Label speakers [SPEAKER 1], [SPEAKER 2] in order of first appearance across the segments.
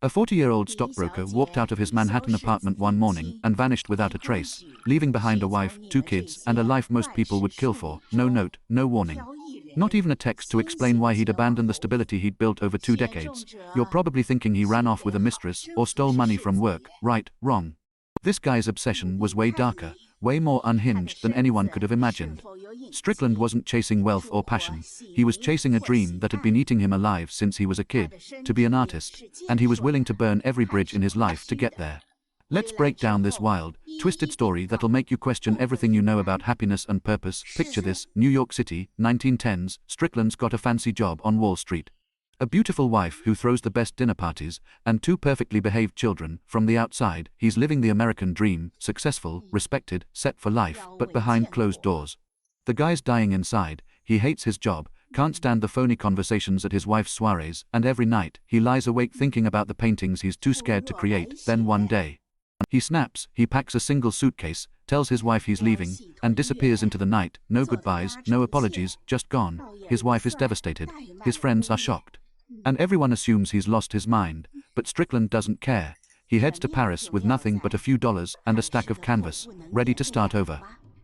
[SPEAKER 1] A 40-year-old stockbroker walked out of his Manhattan apartment one morning and vanished without a trace, leaving behind a wife, 2 kids, and a life most people would kill for. No note, no warning. Not even a text to explain why he'd abandoned the stability he'd built over 2 decades. You're probably thinking he ran off with a mistress or stole money from work. Right, wrong. This guy's obsession was way darker, way more unhinged than anyone could have imagined. Strickland wasn't chasing wealth or passion. He was chasing a dream that had been eating him alive since he was a kid, to be an artist, and he was willing to burn every bridge in his life to get there. Let's break down this wild, twisted story that'll make you question everything you know about happiness and purpose. Picture this: New York City, 1910s, Strickland's got a fancy job on Wall Street. A beautiful wife who throws the best dinner parties, and 2 perfectly behaved children. From the outside, he's living the American dream, successful, respected, set for life, but behind closed doors. The guy's dying inside. He hates his job, can't stand the phony conversations at his wife's soirees, and every night, he lies awake thinking about the paintings he's too scared to create. Then one day, he snaps. He packs a single suitcase, tells his wife he's leaving, and disappears into the night. No goodbyes, no apologies, just gone. His wife is devastated. His friends are shocked. And everyone assumes he's lost his mind, but Strickland doesn't care. He heads to Paris with nothing but a few dollars and a stack of canvas, ready to start over.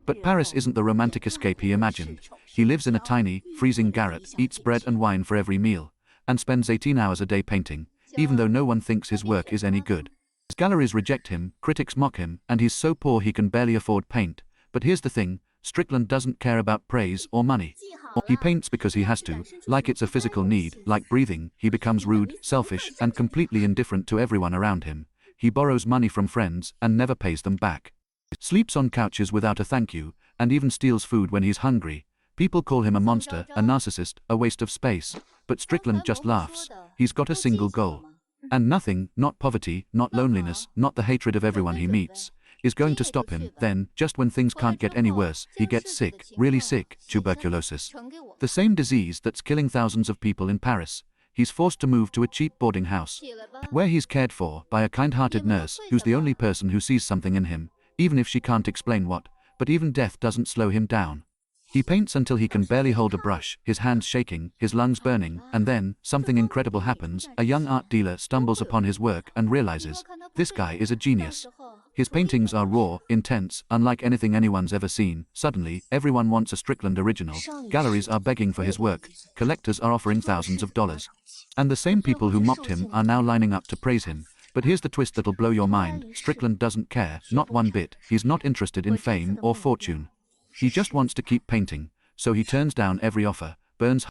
[SPEAKER 1] But Paris isn't the romantic escape he imagined. He lives in a tiny, freezing garret, eats bread and wine for every meal, and spends 18 hours a day painting, even though no one thinks his work is any good. His galleries reject him, critics mock him, and he's so poor he can barely afford paint. But here's the thing: Strickland doesn't care about praise or money. He paints because he has to, like it's a physical need, like breathing. He becomes rude, selfish, and completely indifferent to everyone around him. He borrows money from friends and never pays them back. Sleeps on couches without a thank you, and even steals food when he's hungry. People call him a monster, a narcissist, a waste of space. But Strickland just laughs. He's got a single goal. And nothing, not poverty, not loneliness, not the hatred of everyone he meets, is going to stop him. Then, just when things can't get any worse, he gets sick, really sick, tuberculosis. The same disease that's killing thousands of people in Paris. He's forced to move to a cheap boarding house, where he's cared for by a kind-hearted nurse who's the only person who sees something in him, even if she can't explain what. But even death doesn't slow him down. He paints until he can barely hold a brush, his hands shaking, his lungs burning, and then, something incredible happens. A young art dealer stumbles upon his work and realizes, this guy is a genius. His paintings are raw, intense, unlike anything anyone's ever seen. Suddenly, everyone wants a Strickland original. Galleries are begging for his work. Collectors are offering thousands of dollars. And the same people who mocked him are now lining up to praise him. But here's the twist that'll blow your mind: Strickland doesn't care, not one bit. He's not interested in fame or fortune. He just wants to keep painting, so he turns down every offer, burns